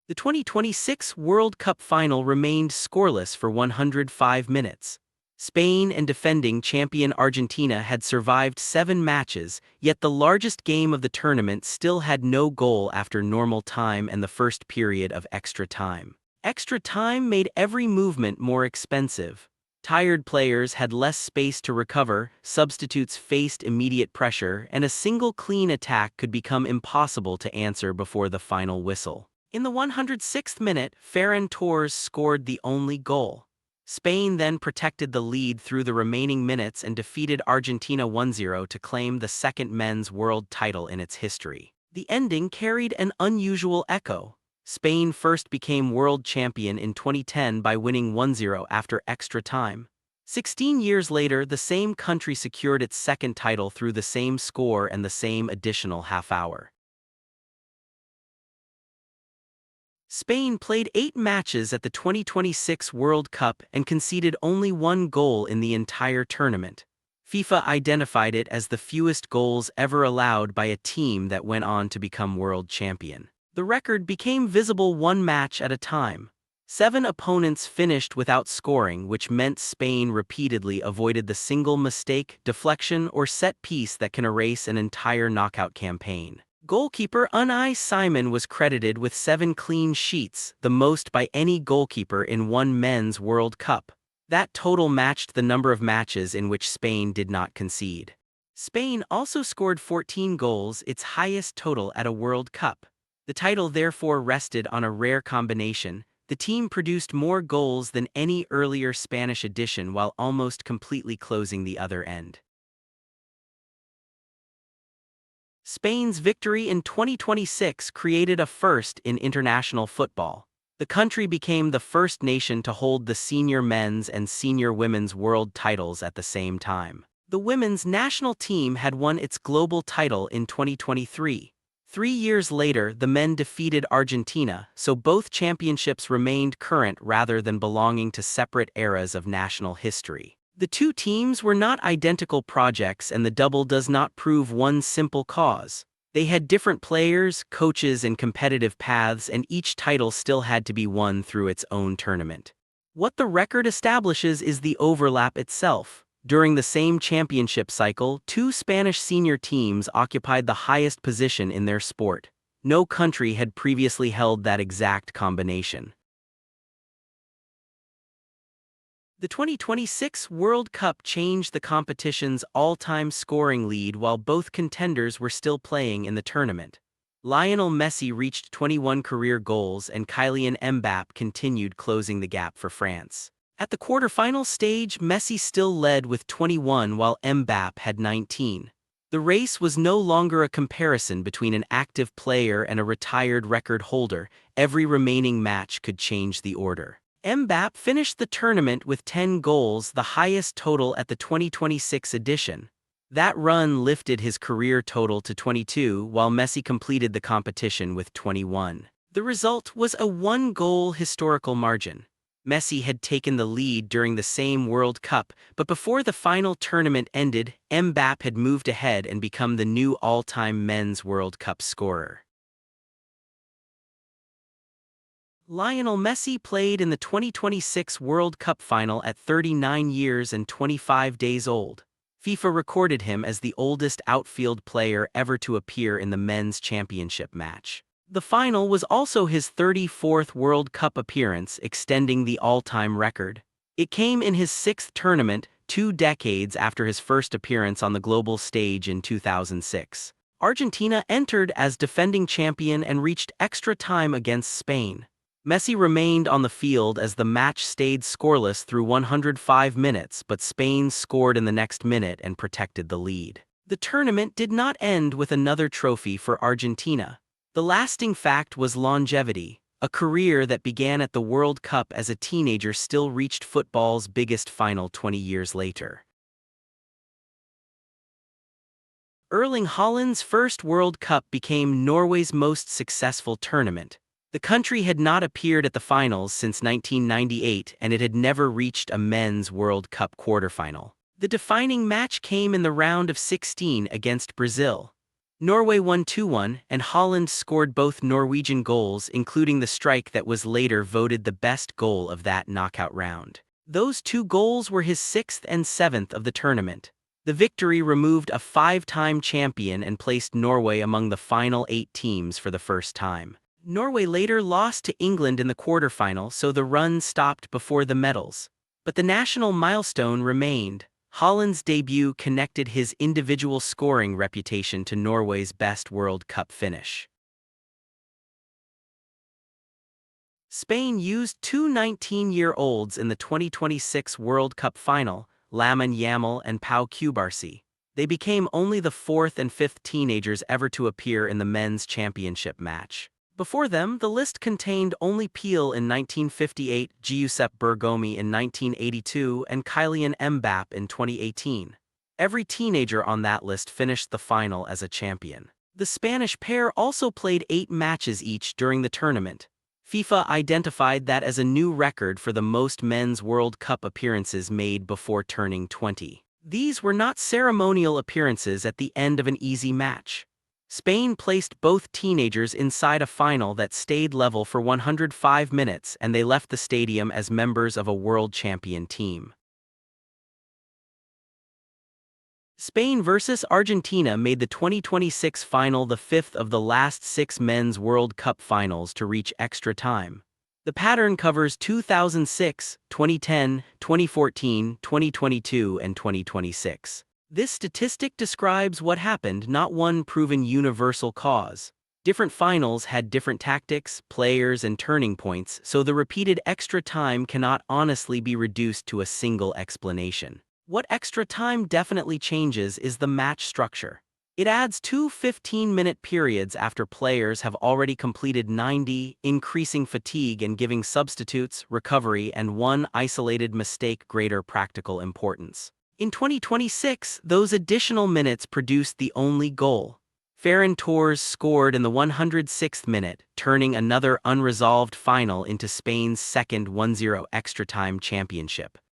The 2026 World Cup final remained scoreless for 105 minutes. Spain and defending champion Argentina had survived 7 matches, yet the largest game of the tournament still had no goal after normal time and the first period of extra time. Extra time made every movement more expensive. Tired players had less space to recover, substitutes faced immediate pressure, and a single clean attack could become impossible to answer before the final whistle. In the 106th minute, Ferran Torres scored the only goal. Spain then protected the lead through the remaining minutes and defeated Argentina 1-0 to claim the second men's world title in its history. The ending carried an unusual echo. Spain first became world champion in 2010 by winning 1-0 after extra time. 16 years later, the same country secured its second title through the same score and the same additional half hour. Spain played 8 matches at the 2026 World Cup and conceded only 1 goal in the entire tournament. FIFA identified it as the fewest goals ever allowed by a team that went on to become world champion. The record became visible 1 match at a time. 7 opponents finished without scoring, which meant Spain repeatedly avoided the single mistake, deflection, or set piece that can erase an entire knockout campaign. Goalkeeper Unai Simon was credited with 7 clean sheets, the most by any goalkeeper in one men's World Cup. That total matched the number of matches in which Spain did not concede. Spain also scored 14 goals, its highest total at a World Cup. The title therefore rested on a rare combination. The team produced more goals than any earlier Spanish edition while almost completely closing the other end. Spain's victory in 2026 created a first in international football. The country became the first nation to hold the senior men's and senior women's world titles at the same time. The women's national team had won its global title in 2023. 3 years later, the men defeated Argentina, so both championships remained current rather than belonging to separate eras of national history. The two teams were not identical projects, and the double does not prove one simple cause. They had different players, coaches, and competitive paths, and each title still had to be won through its own tournament. What the record establishes is the overlap itself. During the same championship cycle, 2 Spanish senior teams occupied the highest position in their sport. No country had previously held that exact combination. The 2026 World Cup changed the competition's all-time scoring lead while both contenders were still playing in the tournament. Lionel Messi reached 21 career goals and Kylian Mbappé continued closing the gap for France. At the quarterfinal stage, Messi still led with 21 while Mbappé had 19. The race was no longer a comparison between an active player and a retired record holder. Every remaining match could change the order. Mbappé finished the tournament with 10 goals, the highest total at the 2026 edition. That run lifted his career total to 22, while Messi completed the competition with 21. The result was a 1-goal historical margin. Messi had taken the lead during the same World Cup, but before the final tournament ended, Mbappé had moved ahead and become the new all-time men's World Cup scorer. Lionel Messi played in the 2026 World Cup final at 39 years and 25 days old. FIFA recorded him as the oldest outfield player ever to appear in the men's championship match. The final was also his 34th World Cup appearance, extending the all-time record. It came in his 6th tournament, 2 decades after his first appearance on the global stage in 2006. Argentina entered as defending champion and reached extra time against Spain. Messi remained on the field as the match stayed scoreless through 105 minutes, but Spain scored in the next minute and protected the lead. The tournament did not end with another trophy for Argentina. The lasting fact was longevity. A career that began at the World Cup as a teenager still reached football's biggest final 20 years later. Erling Haaland's first World Cup became Norway's most successful tournament. The country had not appeared at the finals since 1998, and it had never reached a men's World Cup quarterfinal. The defining match came in the round of 16 against Brazil. Norway won 2-1, and Holland scored both Norwegian goals, including the strike that was later voted the best goal of that knockout round. Those two goals were his sixth and seventh of the tournament. The victory removed a five-time champion and placed Norway among the final 8 teams for the first time. Norway later lost to England in the quarterfinal, so the run stopped before the medals. But the national milestone remained. Holland's debut connected his individual scoring reputation to Norway's best World Cup finish. Spain used two 19-year-olds in the 2026 World Cup final, Lamine Yamal and Pau Cubarsí. They became only the fourth and fifth teenagers ever to appear in the men's championship match. Before them, the list contained only Peel in 1958, Giuseppe Bergomi in 1982, and Kylian Mbappé in 2018. Every teenager on that list finished the final as a champion. The Spanish pair also played 8 matches each during the tournament. FIFA identified that as a new record for the most men's World Cup appearances made before turning 20. These were not ceremonial appearances at the end of an easy match. Spain placed both teenagers inside a final that stayed level for 105 minutes, and they left the stadium as members of a world champion team. Spain vs. Argentina made the 2026 final the fifth of the last 6 men's World Cup finals to reach extra time. The pattern covers 2006, 2010, 2014, 2022, and 2026. This statistic describes what happened, not one proven universal cause. Different finals had different tactics, players, and turning points, so the repeated extra time cannot honestly be reduced to a single explanation. What extra time definitely changes is the match structure. It adds 2 15-minute periods after players have already completed 90, increasing fatigue and giving substitutes, recovery, and one isolated mistake greater practical importance. In 2026, those additional minutes produced the only goal. Ferran Torres scored in the 106th minute, turning another unresolved final into Spain's second 1-0 extra-time championship.